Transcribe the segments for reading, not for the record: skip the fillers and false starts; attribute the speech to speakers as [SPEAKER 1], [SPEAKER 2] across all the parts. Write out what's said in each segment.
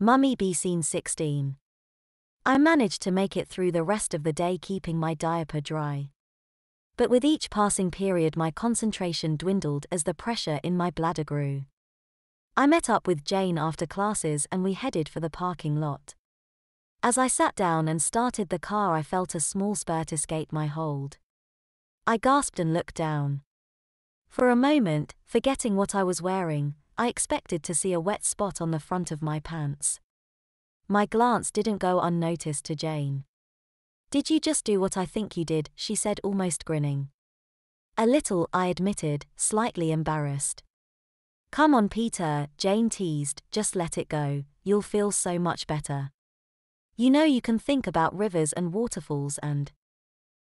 [SPEAKER 1] Mummy B. Scene 16. I managed to make it through the rest of the day keeping my diaper dry. But with each passing period my concentration dwindled as the pressure in my bladder grew. I met up with Jane after classes and we headed for the parking lot. As I sat down and started the car I felt a small spurt escape my hold. I gasped and looked down. For a moment, forgetting what I was wearing, I expected to see a wet spot on the front of my pants. My glance didn't go unnoticed to Jane. "Did you just do what I think you did?" she said, almost grinning. "A little," I admitted, slightly embarrassed. "Come on, Peter," Jane teased, "just let it go, you'll feel so much better. You know you can think about rivers and waterfalls and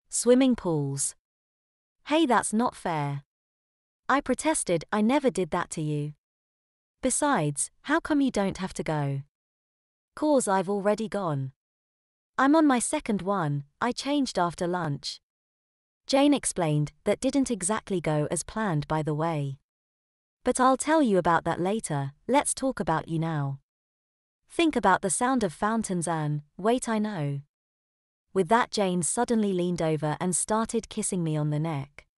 [SPEAKER 1] swimming pools." "Hey, that's not fair." I protested, "I never did that to you. Besides, how come you don't have to go?" "'Cause I've already gone. I'm on my second one, I changed after lunch." Jane explained, "That didn't exactly go as planned, by the way. But I'll tell you about that later, let's talk about you now. Think about the sound of fountains and, wait, I know." With that Jane suddenly leaned over and started kissing me on the neck.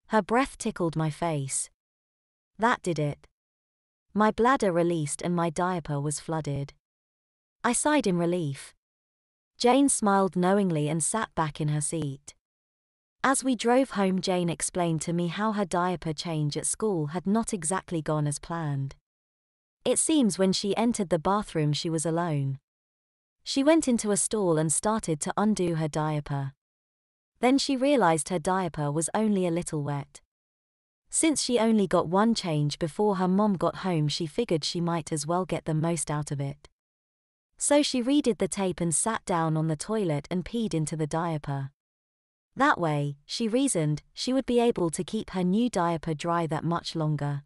[SPEAKER 1] Her breath tickled my face. That did it. My bladder released and my diaper was flooded. I sighed in relief. Jane smiled knowingly and sat back in her seat. As we drove home Jane explained to me how her diaper change at school had not exactly gone as planned. It seems when she entered the bathroom she was alone. She went into a stall and started to undo her diaper. Then she realized her diaper was only a little wet. Since she only got one change before her mom got home she figured she might as well get the most out of it. So she redid the tape and sat down on the toilet and peed into the diaper. That way, she reasoned, she would be able to keep her new diaper dry that much longer.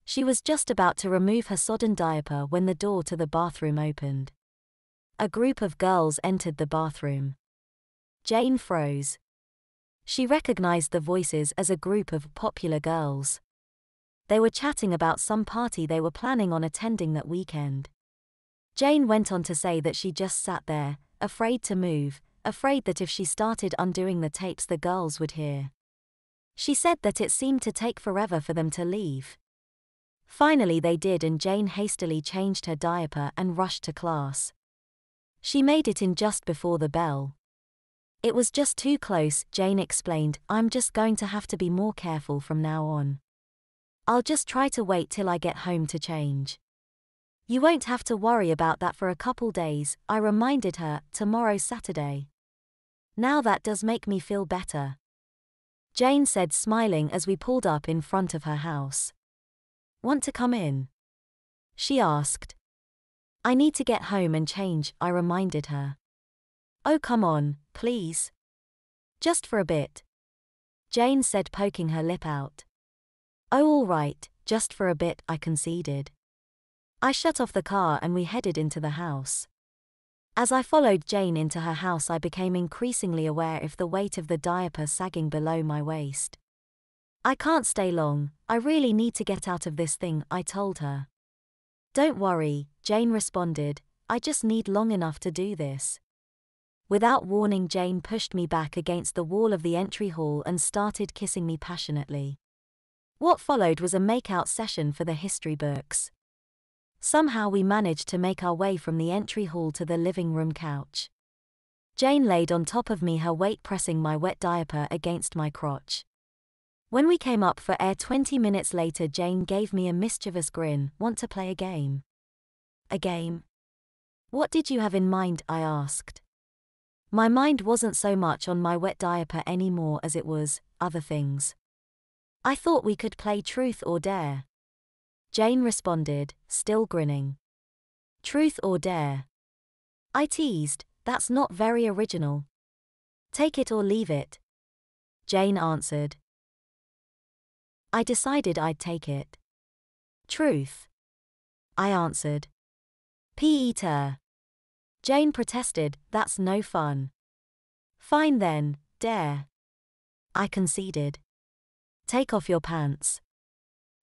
[SPEAKER 1] She was just about to remove her sodden diaper when the door to the bathroom opened. A group of girls entered the bathroom. Jane froze. She recognized the voices as a group of popular girls. They were chatting about some party they were planning on attending that weekend. Jane went on to say that she just sat there, afraid to move, afraid that if she started undoing the tapes the girls would hear. She said that it seemed to take forever for them to leave. Finally they did and Jane hastily changed her diaper and rushed to class. She made it in just before the bell. "It was just too close," Jane explained. "I'm just going to have to be more careful from now on. I'll just try to wait till I get home to change." "You won't have to worry about that for a couple days," I reminded her. "Tomorrow's Saturday." "Now that does make me feel better," Jane said, smiling as we pulled up in front of her house. "Want to come in?" she asked. "I need to get home and change," I reminded her. "Oh, come on, please. Just for a bit," Jane said, poking her lip out. "Oh, all right, just for a bit," I conceded. I shut off the car and we headed into the house. As I followed Jane into her house I became increasingly aware of the weight of the diaper sagging below my waist. "I can't stay long, I really need to get out of this thing," I told her. "Don't worry," Jane responded, "I just need long enough to do this." Without warning Jane pushed me back against the wall of the entry hall and started kissing me passionately. What followed was a make-out session for the history books. Somehow we managed to make our way from the entry hall to the living room couch. Jane laid on top of me, her weight pressing my wet diaper against my crotch. When we came up for air 20 minutes later Jane gave me a mischievous grin. "Want to play a game?" "A game? What did you have in mind?" I asked. My mind wasn't so much on my wet diaper anymore as it was other things. "I thought we could play truth or dare," Jane responded, still grinning. "Truth or dare?" I teased. "That's not very original." "Take it or leave it," Jane answered. I decided I'd take it. "Truth," I answered. "Peter," Jane protested, "that's no fun." "Fine then, dare," I conceded. "Take off your pants,"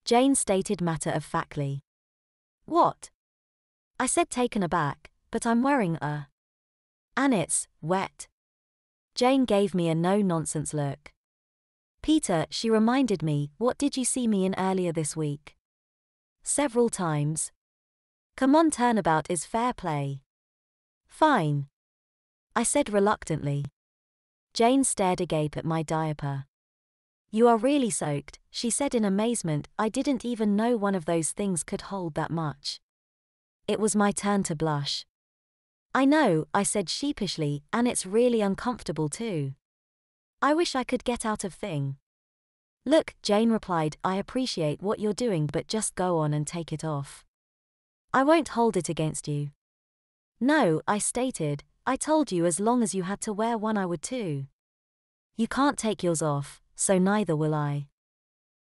[SPEAKER 1] Jane stated matter-of-factly. "What?" I said, taken aback, but I'm wearing and it's wet. Jane gave me a no-nonsense look. Peter, she reminded me, what did you see me in earlier this week? Several times. Come on, turnabout is fair play. Fine, I said reluctantly. Jane stared agape at my diaper. You are really soaked, she said in amazement. I didn't even know one of those things could hold that much. It was my turn to blush. I know, I said sheepishly, and it's really uncomfortable too. I wish I could get out of thing. Look, Jane replied, I appreciate what you're doing, but just go on and take it off. I won't hold it against you. No, I stated, I told you as long as you had to wear one I would too. You can't take yours off, so neither will I.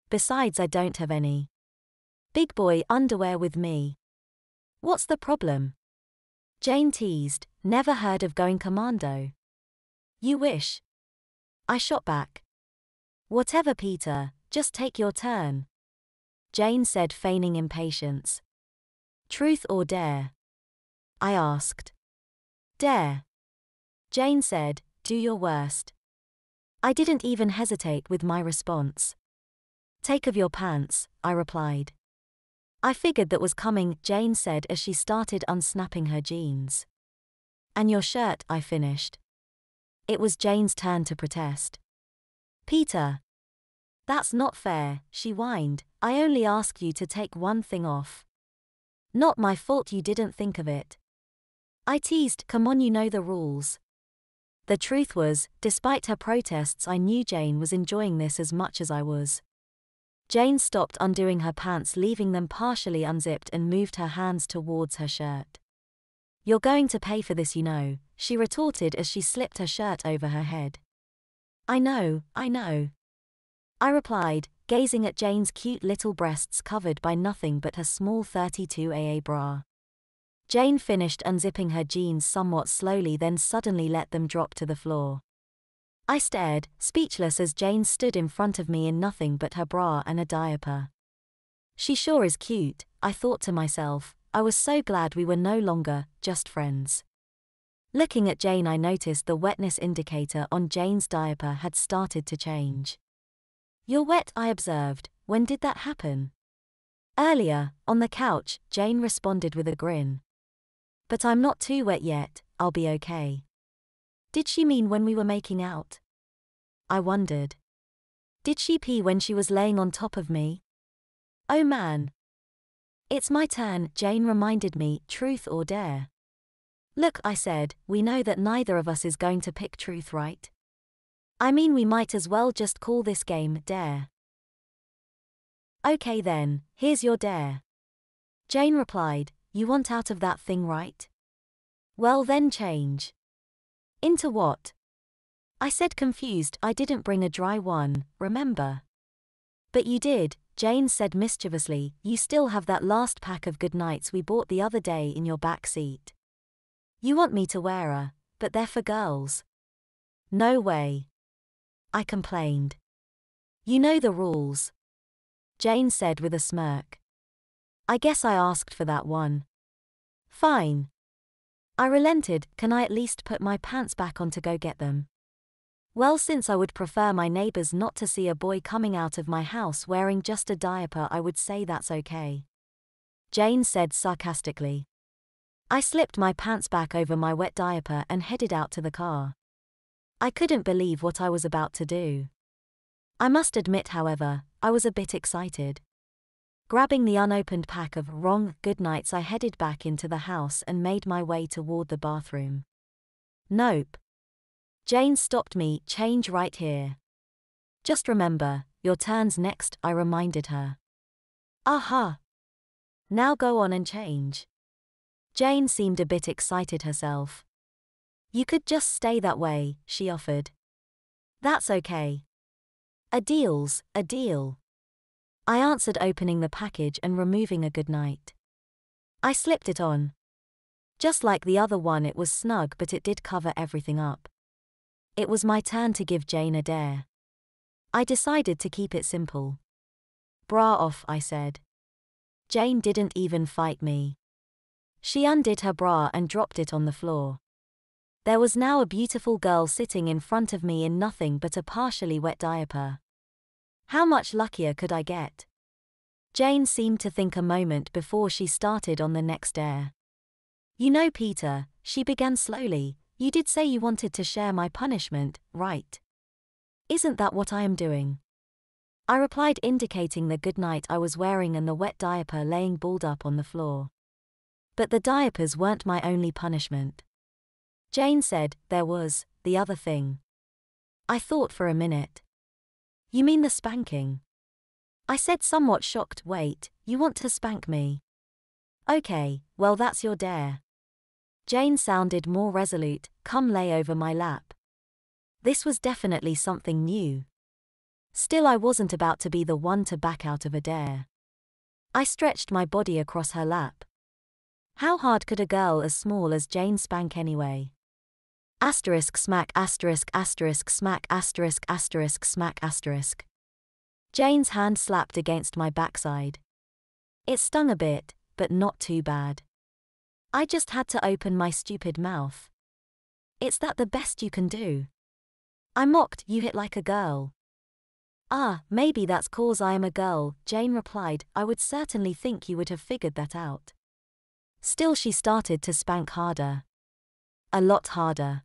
[SPEAKER 1] Besides, I don't have any big boy underwear with me. What's the problem? Jane teased, never heard of going commando. You wish. I shot back. Whatever, Peter, just take your turn. Jane said, feigning impatience. Truth or dare? I asked. Dare. Jane said, do your worst. I didn't even hesitate with my response. Take off your pants, I replied. I figured that was coming, Jane said as she started unsnapping her jeans. And your shirt, I finished. It was Jane's turn to protest. Peter. That's not fair, she whined. I only ask you to take one thing off. Not my fault you didn't think of it. I teased, come on, you know the rules. The truth was, despite her protests, I knew Jane was enjoying this as much as I was. Jane stopped undoing her pants, leaving them partially unzipped, and moved her hands towards her shirt. You're going to pay for this, you know, she retorted as she slipped her shirt over her head. I know. I replied, gazing at Jane's cute little breasts covered by nothing but her small 32AA bra. Jane finished unzipping her jeans somewhat slowly, then suddenly let them drop to the floor. I stared, speechless, as Jane stood in front of me in nothing but her bra and a diaper. She sure is cute, I thought to myself. I was so glad we were no longer just friends. Looking at Jane, I noticed the wetness indicator on Jane's diaper had started to change. You're wet, I observed. When did that happen? Earlier, on the couch, Jane responded with a grin. But I'm not too wet yet, I'll be okay. Did she mean when we were making out? I wondered. Did she pee when she was laying on top of me? Oh man. It's my turn, Jane reminded me, truth or dare? Look, I said, we know that neither of us is going to pick truth, right? I mean, we might as well just call this game dare. Okay then, here's your dare. Jane replied, you want out of that thing, right? Well then change. Into what? I said, confused. I didn't bring a dry one, remember? But you did, Jane said mischievously. You still have that last pack of goodnights we bought the other day in your back seat. You want me to wear but they're for girls. No way. I complained. You know the rules. Jane said with a smirk. I guess I asked for that one. Fine. I relented, can I at least put my pants back on to go get them? Well, since I would prefer my neighbors not to see a boy coming out of my house wearing just a diaper, I would say that's okay. Jane said sarcastically. I slipped my pants back over my wet diaper and headed out to the car. I couldn't believe what I was about to do. I must admit, however, I was a bit excited. Grabbing the unopened pack of wrong goodnights, I headed back into the house and made my way toward the bathroom. Nope. Jane stopped me, change right here. Just remember, your turn's next, I reminded her. Aha. Now go on and change. Jane seemed a bit excited herself. You could just stay that way, she offered. That's okay. A deal's a deal. I answered, opening the package and removing a goodnight. I slipped it on. Just like the other one, it was snug, but it did cover everything up. It was my turn to give Jane a dare. I decided to keep it simple. Bra off, I said. Jane didn't even fight me. She undid her bra and dropped it on the floor. There was now a beautiful girl sitting in front of me in nothing but a partially wet diaper. How much luckier could I get? Jane seemed to think a moment before she started on the next dare. You know, Peter, she began slowly, you did say you wanted to share my punishment, right? Isn't that what I am doing? I replied, indicating the goodnight I was wearing and the wet diaper laying balled up on the floor. But the diapers weren't my only punishment. Jane said, there was the other thing. I thought for a minute. You mean the spanking? I said, somewhat shocked. Wait, you want to spank me? Okay, well, that's your dare. Jane sounded more resolute. Come lay over my lap. This was definitely something new. Still, I wasn't about to be the one to back out of a dare. I stretched my body across her lap. How hard could a girl as small as Jane spank anyway? Asterisk smack asterisk asterisk smack asterisk asterisk smack asterisk. Jane's hand slapped against my backside. It stung a bit, but not too bad. I just had to open my stupid mouth. Is that the best you can do? I mocked. You hit like a girl. Ah, maybe that's 'cause I am a girl, Jane replied. I would certainly think you would have figured that out. Still, she started to spank harder. A lot harder.